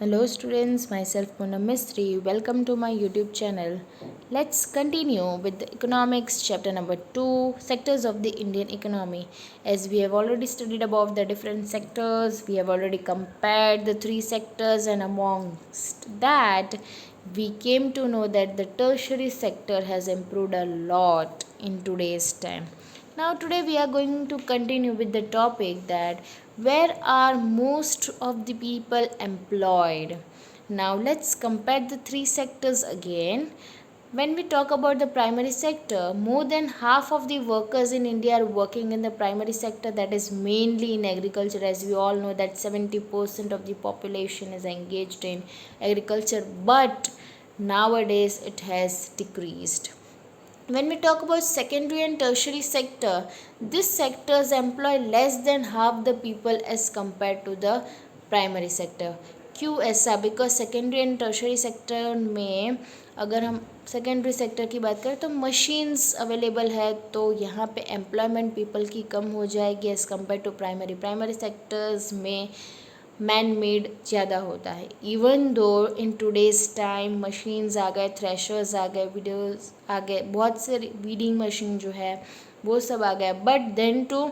Hello students, myself Poonam Mistry. Welcome to my YouTube channel. Let's continue with the economics chapter number 2, sectors of the Indian economy. As we have already studied about the different sectors, we have already compared the three sectors, and amongst that we came to know that the tertiary sector has improved a lot in today's time. Now today we are going to continue with the topic that where are most of the people employed. Now let's compare the three sectors again. When we talk about the primary sector, more than half of the workers in India are working in the primary sector, that is mainly in agriculture. As we all know that 70% of the population is engaged in agriculture, but nowadays it has decreased. When we talk about secondary and tertiary sector, these sectors employ less than half the people as compared to the primary sector. क्यों ऐसा? Because secondary and tertiary sector में अगर हम secondary sector की बात करें तो machines available है, तो यहाँ पे एम्प्लॉयमेंट पीपल की कम हो जाएगी as compare to primary. Primary sectors में मैन मेड ज़्यादा होता है. Even though in today's time machines आ गए, थ्रेशर्स आ गए, वीडियोस आ गए, बहुत से वीडिंग मशीन जो है वो सब आ गया, but then too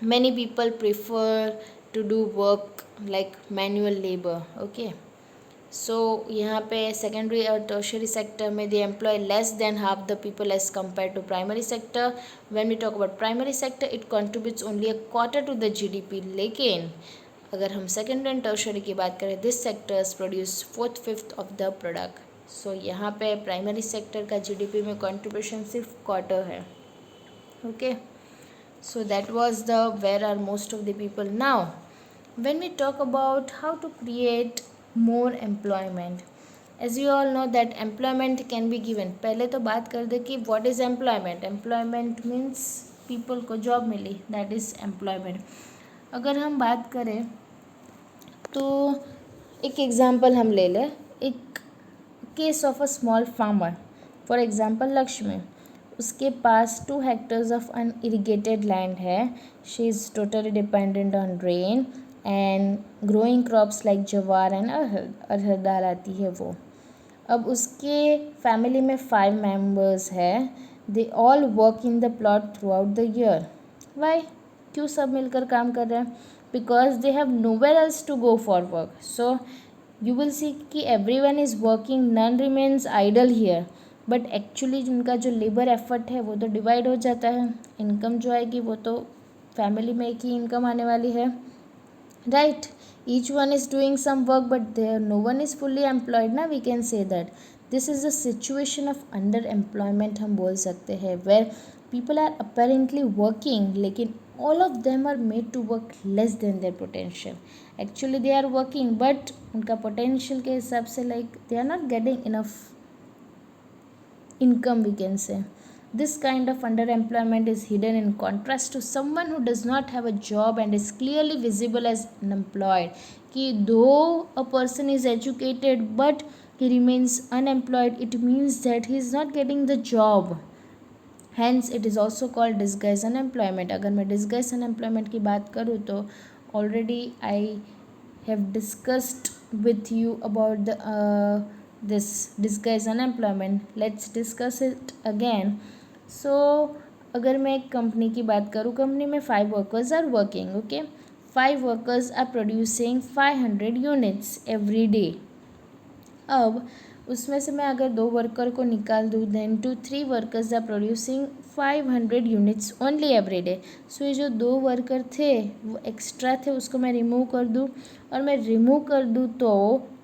many people prefer to do work like manual labour. Okay, so यहाँ पे सेकेंडरी और टर्शरी सेक्टर में they employ less than half the people as compare to primary sector. When we talk about primary sector it contributes only a quarter to the GDP. लेकिन अगर हम secondary and tertiary की बात करें, this sectors produce 4/5 of the product. So यहाँ पे primary sector का GDP में कंट्रीब्यूशन सिर्फ क्वार्टर है. Okay, so that was the where are most of the people. Now when we talk about how to create more employment, as you all know that employment can be given. पहले तो बात कर दे कि what is employment. employment means people को job milli, that is employment. अगर हम बात करें तो एक एग्जांपल हम ले लें, एक case of a small farmer. For example Lakshmi, उसके पास 2 hectares ऑफ अनइरिगेटेड लैंड है. She is totally dependent on rain and growing crops like जवार एंड अरहर दाल आती है वो. अब उसके फैमिली में 5 मेंबर्स है. They all work in the plot throughout the year. Why? क्यों सब मिलकर काम कर रहे हैं? Because they have nowhere else to go for work. So you will see कि every one is working, none remains idle here. But actually उनका जो लेबर एफर्ट है वो तो डिवाइड हो जाता है. इनकम जो आएगी वो तो फैमिली में एक ही इनकम आने वाली है, right. Each one is doing some work but there no one is fully employed ना. We can say that this is the situation of under employment हम बोल सकते हैं, where people are apparently working लेकिन all of them are made to work less than their potential. Actually they are working but उनका potential के हिसाब से like they are not getting enough income, we can say. This kind of underemployment is hidden in contrast to someone who does not have a job and is clearly visible as unemployed. कि though a person is educated but he remains unemployed, it means that he is not getting the job. Hence it is also called disguise unemployment. अगर मैं disguise unemployment की बात करूँ तो already I have discussed with you about the this disguise unemployment. Let's discuss it again. So अगर मैं एक company की बात करूँ, कंपनी में 5 workers are working. Okay, 5 workers are producing 500 units every day. अब उसमें से मैं अगर 2 वर्कर को निकाल दूँ, then too 3 workers are producing 500 units only every day. So ये जो 2 वर्कर थे वो एक्स्ट्रा थे, उसको मैं रिमूव कर दूँ. और मैं रिमूव कर दूँ तो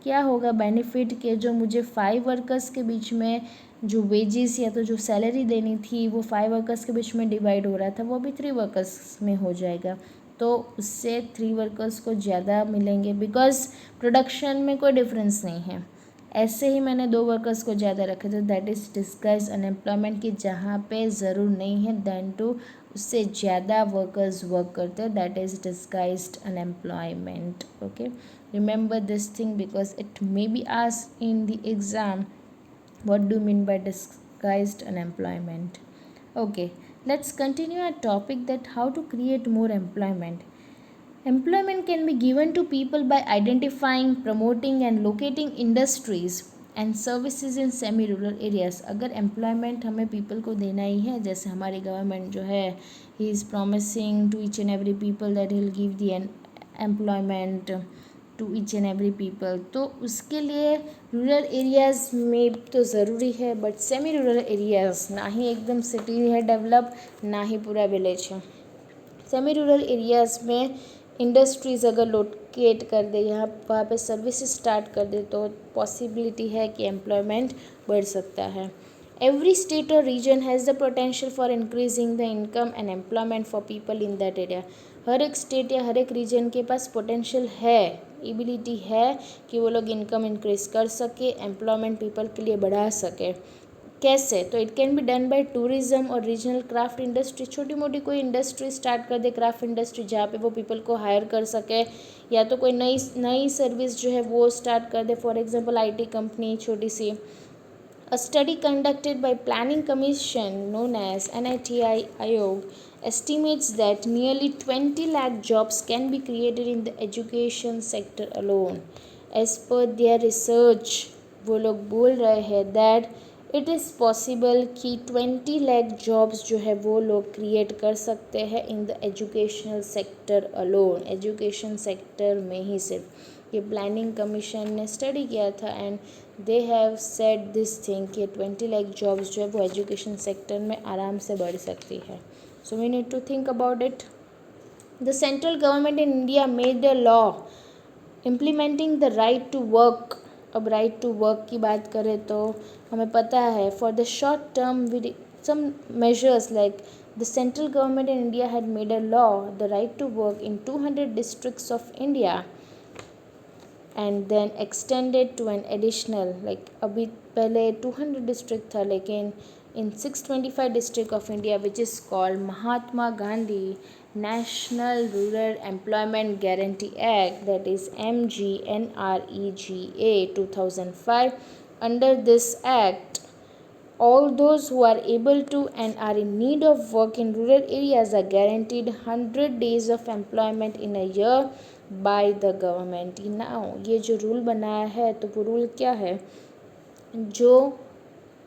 क्या होगा बेनिफिट के जो मुझे 5 वर्कर्स के बीच में जो वेजेस या तो जो सैलरी देनी थी वो 5 वर्कर्स के बीच में डिवाइड हो रहा था, वो भी 3 वर्कर्स में हो जाएगा. तो उससे 3 वर्कर्स को ज़्यादा मिलेंगे बिकॉज प्रोडक्शन में कोई डिफरेंस नहीं है. ऐसे ही मैंने 2 वर्कर्स को ज़्यादा रखे थे, दैट इज़ डिस्गाइज अनएम्प्लॉयमेंट की जहाँ पे ज़रूर नहीं है देन टू उससे ज़्यादा वर्कर्स वर्क करते हैं, that is disguised unemployment. Okay, remember this thing because it may be asked in the exam what do you mean by disguised unemployment. Okay, let's continue our topic that how to create more employment. Employment can be given to people by identifying, promoting and locating industries and services in semi rural areas. अगर employment हमें people को देना ही है, जैसे हमारी government जो है he is promising to each and every people that he will give the employment to each and every people, तो उसके लिए रूरल एरियाज़ में तो ज़रूरी है, बट सेमी रूरल एरियाज़ ना ही एकदम सिटी है डेवलप, ना ही पूरा विलेज है. सेमी रूरल एरियाज़ में इंडस्ट्रीज़ अगर लोकेट कर दे, यहाँ वहाँ पे सर्विसेज स्टार्ट कर दे, तो पॉसिबिलिटी है कि एम्प्लॉयमेंट बढ़ सकता है. Every state or region has the potential for increasing the income and employment for people in that area. हर एक स्टेट या हर एक रीजन के पास पोटेंशियल है, एबिलिटी है कि वो लोग इनकम इंक्रीज कर सके, एम्प्लॉयमेंट पीपल के लिए बढ़ा सके. कैसे? तो it can be done by tourism और रीजनल क्राफ्ट इंडस्ट्री. छोटी मोटी कोई इंडस्ट्री स्टार्ट कर दे, क्राफ्ट इंडस्ट्री, जहाँ पे वो पीपल को हायर कर सके, या तो कोई नई नई सर्विस जो है वो स्टार्ट कर दे. फॉर एग्जांपल आईटी कंपनी छोटी सी. A study conducted by Planning Commission known as NITI Ayog estimates that nearly 20 lakh jobs can be created in the education sector alone. As per their research, वो लोग बोल रहे हैं that it is possible कि 20 lakh jobs जो है वो लोग क्रिएट कर सकते हैं in the educational sector alone. Education sector में ही सिर्फ. ये प्लानिंग कमीशन ने स्टडी किया था and they have said this thing कि 20 लाख जॉब्स जो है वो एजुकेशन सेक्टर में आराम से बढ़ सकती है. So we need to think about it. The central government in India made a law implementing the right to work. अब राइट टू वर्क की बात करें तो हमें पता है for the short term with some measures like the central government in India had made a law the right to work in 200 districts of India and then extended to an additional like अभी पहले 200 district था, लेकिन in 625 district of India, which is called Mahatma Gandhi National Rural Employment Guarantee Act, that is MGNREGA 2005. Under this act, all those who are able to and are in need of work in rural areas are guaranteed 100 days of employment in a year by the government. Now ये जो rule बनाया है, तो वो rule क्या है? जो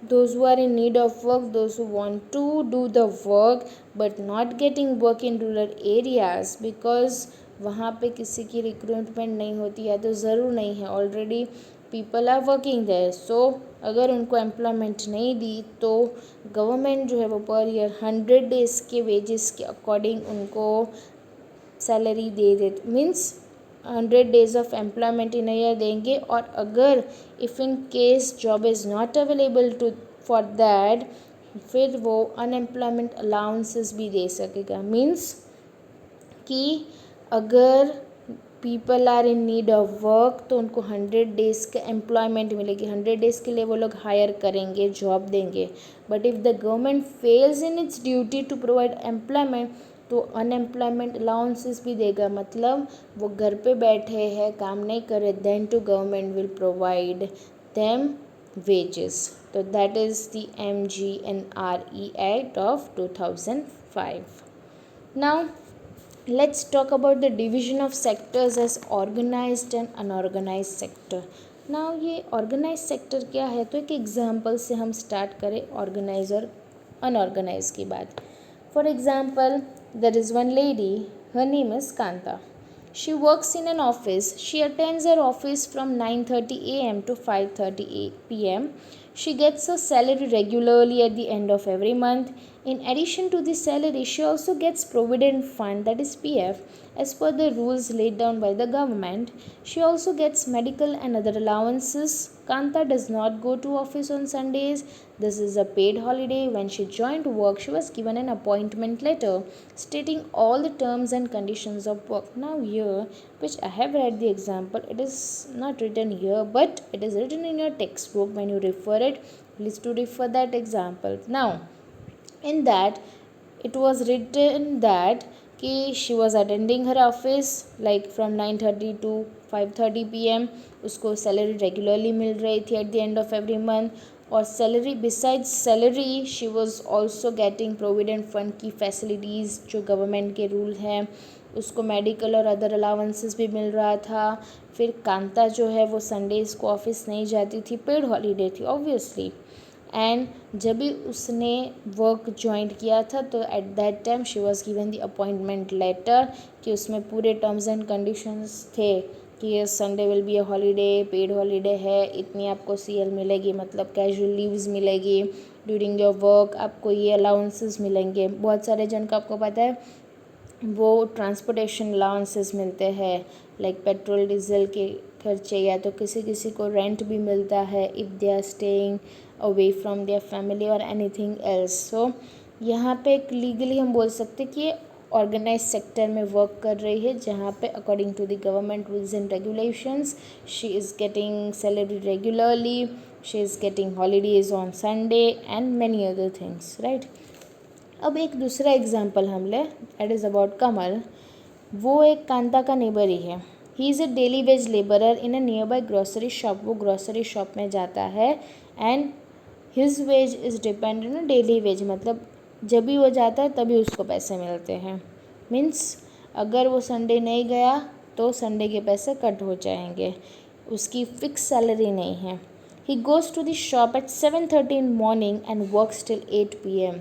those who are in need of work, those who want to do the work but not getting work in rural areas because वहाँ पे किसी की रिक्रूटमेंट नहीं होती है, तो ज़रूर नहीं है, already people are working there. So अगर उनको एम्प्लॉयमेंट नहीं दी तो गवर्नमेंट जो है वो पर ईयर 100 डेज़ के वेजेस के अकॉर्डिंग उनको सैलरी दे देते. Means 100 days of employment in year देंगे. और अगर if in case job is not available to for that, फिर वो अनएम्प्लॉयमेंट अलाउंसेस भी दे सकेगा. मीन्स कि अगर people are in need of work तो उनको 100 डेज़ का एम्प्लॉयमेंट मिलेगी. 100 डेज़ के लिए वो लोग हायर करेंगे, जॉब देंगे. But if the government fails in its duty to provide employment, तो अनएम्प्लॉयमेंट अलाउंसेस भी देगा. मतलब वो घर पे बैठे हैं, काम नहीं करे, then to government will provide them wages. So that is the MGNRE Act of 2005. Now let's talk about the division of sectors as organized and unorganized sector. Now ये organized sector क्या है? तो एक एग्जाम्पल से हम start करें organise और unorganised की बात. For example, there is one lady, her name is Kanta. She works in an office. She attends her office from 9:30 a.m. to 5:30 p.m. She gets her salary regularly at the end of every month. In addition to the salary, she also gets provident fund, that is PF, as per the rules laid down by the government. She also gets medical and other allowances. Kanta does not go to office on Sundays. This is a paid holiday. When she joined work, she was given an appointment letter stating all the terms and conditions of work. Now here, which I have read the example, it is not written here, but it is written in your textbook. When you refer it, please to refer that example. Now in that, it was written that कि she was attending her office like from 9:30 to 5:30 p.m. उसको salary regularly मिल रही थी at the end of every month. और salary besides salary she was also getting provident fund की facilities जो government के rule हैं उसको मेडिकल और अदर अलाउंसेस भी मिल रहा था। फिर कांता जो है वो संडेज़ को ऑफिस नहीं जाती थी, पेड हॉलीडे थी ऑब्वियसली। एंड जब भी उसने वर्क ज्वाइन किया था तो at that time she was given the appointment letter कि उसमें पूरे टर्म्स एंड कंडीशंस थे कि ये Sunday will be a holiday, paid holiday है, इतनी आपको सीएल मिलेगी, मतलब कैजुअल लीव्स मिलेगी ड्यूरिंग योर वर्क, आपको ये अलाउंसेस मिलेंगे। बहुत सारे जन का आपको पता है वो ट्रांसपोर्टेशन अलाउंसेस मिलते हैं, लाइक पेट्रोल डीजल के खर्चे, या तो किसी किसी को रेंट भी मिलता है if they are staying away from their family और एनीथिंग एल्स। सो यहाँ पे एक लीगली हम बोल सकते कि ये ऑर्गेनाइज सेक्टर में वर्क कर रही है, जहाँ पे according to the government rules and regulations she is getting salary regularly, she is getting holidays on Sunday and many other things, right. अब एक दूसरा एग्जाम्पल हम ले, दैट इज़ अबाउट कमल। वो एक कांता का नेबर ही है। He is a daily veg labourer in a near by grocery shop. वो ग्रॉसरी शॉप में जाता है and his veg is dependent on daily veg, मतलब जब भी वो जाता है तभी उसको पैसे मिलते हैं। मीन्स अगर वो संडे नहीं गया तो संडे के पैसे कट हो जाएंगे, उसकी फिक्स सैलरी नहीं है। He goes to the shop at 7:30 in morning and works till 8 p.m.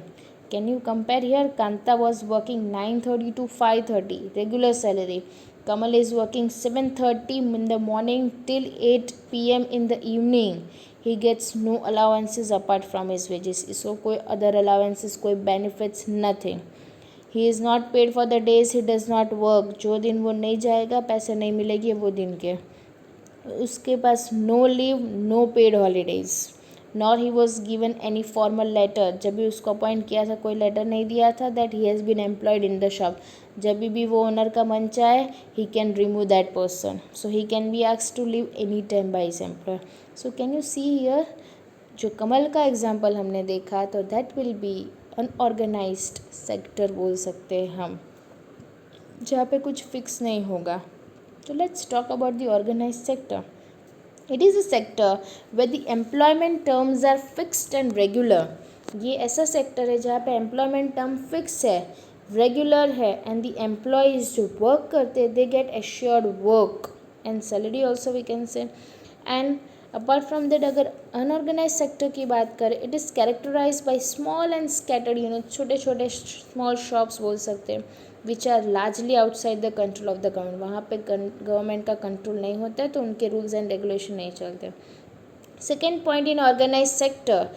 Can you compare here? Kanta was working 9:30 to 5:30, regular salary. Kamal is working 7:30 in the morning till 8 p.m. in the evening. He gets no allowances apart from his wages. इसको कोई other allowances, कोई benefits, nothing. He is not paid for the days he does not work. जो दिन वो नहीं जाएगा पैसे नहीं मिलेगी वो दिन के। उसके पास no leave, no paid holidays, nor he was given any formal letter. जब भी उसको अपॉइंट किया था कोई लेटर नहीं दिया था that he has been employed in the shop. जब भी वो ओनर का मन चाहे he can remove that person, so he can be asked to leave any time by his employer. So can you see here, जो कमल का example हमने देखा तो that will be unorganised sector बोल सकते हैं हम, जहाँ पे कुछ फिक्स नहीं होगा। So let's talk about the organized sector. It is a sector where the employment terms are fixed and regular. ये ऐसा सेक्टर है जहाँ पे एम्प्लॉयमेंट टर्म फिक्स है, रेगुलर है, एंड द एम्प्लॉयज़ जो वर्क करते हैं they get assured work and salary also we can say. And apart from that अगर अनऑर्गेनाइज सेक्टर की बात करें, it is characterised by small and scattered छोटे छोटे स्मॉल शॉप्स बोल सकते हैं, which are largely outside the control of the government. वहाँ पे गवर्नमेंट का कंट्रोल नहीं होता है तो उनके रूल्स एंड रेगुलेशन नहीं चलते। Second point, in organised sector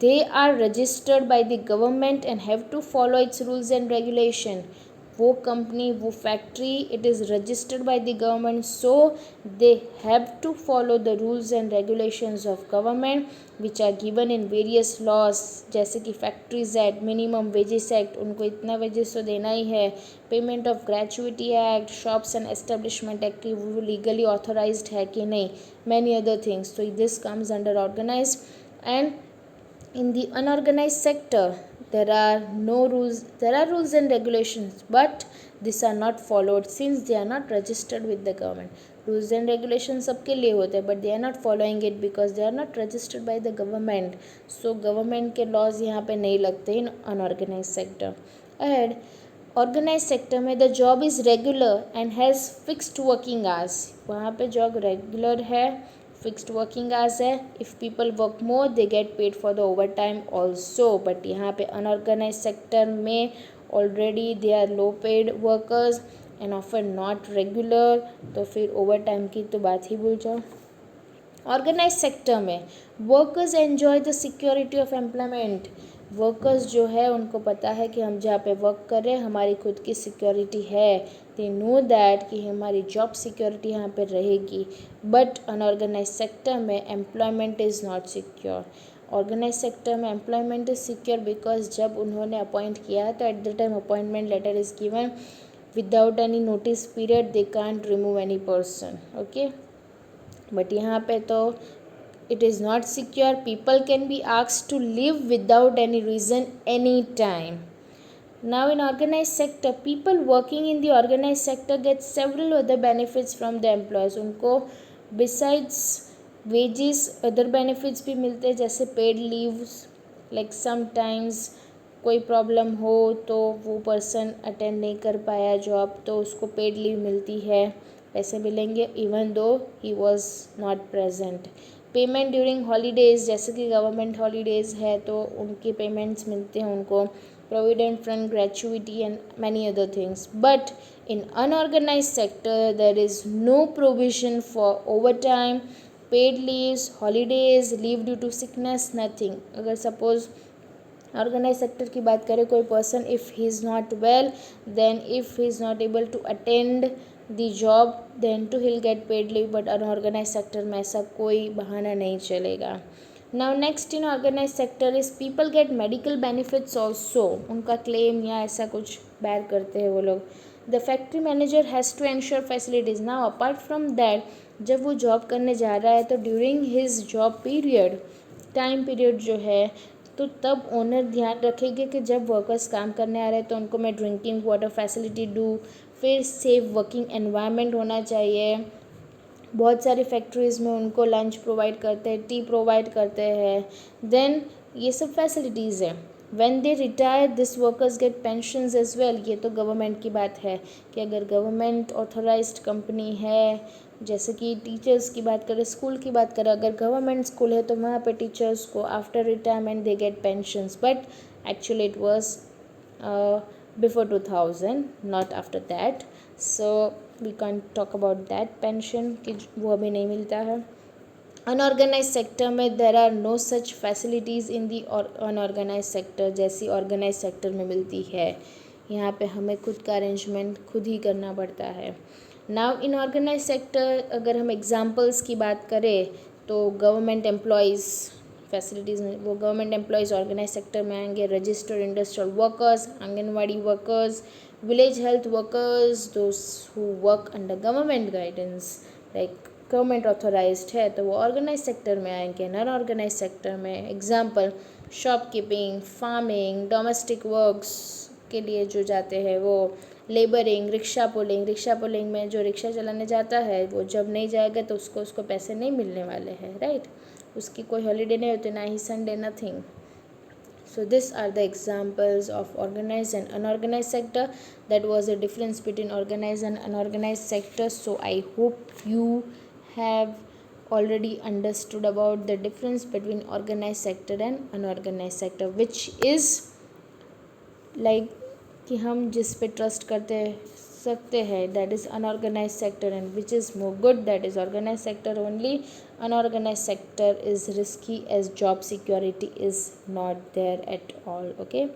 they are registered by the government and have to follow its rules and regulation. वो कंपनी, वो factory, it is registered by the government, so they have to follow the rules and regulations of government which are given in various laws, जैसे कि factories act, minimum wages act, उनको इतना wages तो देना ही है, payment of gratuity act, shops and establishment act की वो लीगली ऑथोराइज्ड है कि नहीं, मैनी अदर थिंग्स। तो this comes under organised. And in the unorganized sector there are no rules, there are rules and regulations but these are not followed since they are not registered with the government. Rules and regulations सबके लिए होते हैं but they are not following it because they are not registered by the government, so government के laws यहाँ पे नहीं लगते in unorganized sector. Ahead, organise sector में the job is regular and has fixed working hours. वहाँ पे job regular है, fixed working hours है, if people work more they get paid for the overtime also. But यहाँ पे unorganise sector में already they are low paid workers and offer not regular, तो फिर over time की तो बात ही भूल जाओ। ऑर्गेनाइज सेक्टर में workers enjoy the security of employment. Workers जो है उनको पता है कि हम जहाँ पे वर्क कर रहे हैं हमारी खुद की सिक्योरिटी है, दे नो दैट कि हमारी जॉब सिक्योरिटी यहाँ पे रहेगी। बट अनऑर्गेनाइज सेक्टर में employment is not secure. Organised sector में एम्प्लॉयमेंट इज़ सिक्योर बिकॉज जब उन्होंने अपॉइंट किया है तो at the time appointment letter is given, without any notice period they can't remove any person, okay. But यहाँ पे तो it is not secure, people can be asked to leave without any reason anytime. Now in organized sector, people working in the organized sector get several other benefits from the employers. उनको besides wages other benefits भी मिलते हैं, जैसे paid leaves, like sometimes कोई problem हो तो वो person attend नहीं कर पाया जॉब, तो उसको पेड लीव मिलती है, पैसे मिलेंगे even though he was not present. Payment during holidays, जैसे कि गवर्नमेंट हॉलीडेज़ है तो उनके पेमेंट्स मिलते हैं उनको, provident fund, gratuity and many other things. But in unorganised sector there is no provision for over time, paid leaves, holidays, leave due to sickness, nothing. अगर suppose organised sector की बात करें, कोई person if he is not well, then if he is not able to attend the job, then too he'll get paid leave. But unorganised sector में ऐसा कोई बहाना नहीं चलेगा। Now next in organised sector is people get medical benefits also, उनका claim या ऐसा कुछ बैर करते हैं वो लोग। The factory manager has to ensure facilities. Now apart from that, जब वो जॉब करने जा रहा है तो during his job period, time period जो है, तो तब ओनर ध्यान रखेंगे कि जब वर्कर्स काम करने आ रहे हैं तो उनको मैं ड्रिंकिंग वाटर फैसिलिटी दूँ। फिर सेफ वर्किंग एनवायरनमेंट होना चाहिए। बहुत सारी फैक्ट्रीज़ में उनको लंच प्रोवाइड करते हैं, टी प्रोवाइड करते हैं। देन ये सब फैसिलिटीज़ हैं। When they retire this workers get pensions as well. ये तो गवर्नमेंट की बात है कि अगर गवर्नमेंट ऑथराइज्ड कंपनी है, जैसे कि टीचर्स की बात करें, स्कूल की बात करें, अगर गवर्नमेंट स्कूल है तो वहाँ पे टीचर्स को after retirement they get pensions. But actually it was before 2000, not after that, so we can't talk about that pension कि वो अभी नहीं मिलता है। अनऑर्गेनाइज सेक्टर में there are no such facilities in the unorganised sector जैसी organised sector में मिलती है। यहाँ पे हमें खुद का अरेंजमेंट खुद ही करना पड़ता है। नाउ इन ऑर्गेनाइज सेक्टर अगर हम एग्जांपल्स की बात करें तो गवर्नमेंट एम्प्लॉयज़ फैसिलिटीज़ में, वो गवर्नमेंट एम्प्लॉयज़ ऑर्गेनाइज सेक्टर में आएंगे। Registered industrial workers, anganwadi workers, village health workers, those who work under government guidance, like government authorised है तो वो ऑर्गेनाइज सेक्टर में आएंगे। नॉन ऑर्गेनाइज सेक्टर में example shopkeeping, farming, domestic works के लिए जो जाते हैं वो, लेबरिंग, रिक्शा पुलिंग में जो रिक्शा चलाने जाता है वो जब नहीं जाएगा तो उसको पैसे नहीं मिलने वाले हैं, राइट। उसकी कोई हॉलीडे नहीं होती, ना ही Sunday, nothing. So these are the examples of organized and unorganized sector. That was the difference between organized and unorganized sector. So I hope you have already understood about the difference between organized sector and unorganized sector, which is like कि हम जिस पे trust करते सकते हैं that is unorganised sector, and which is more good that is organised sector only. Unorganised sector is risky as job security is not there at all. Okay,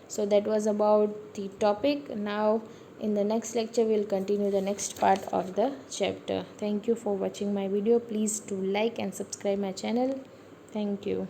so that was about the topic. Now in the next lecture we'll continue the next part of the chapter. Thank you for watching my video. Please do like and subscribe my channel. Thank you.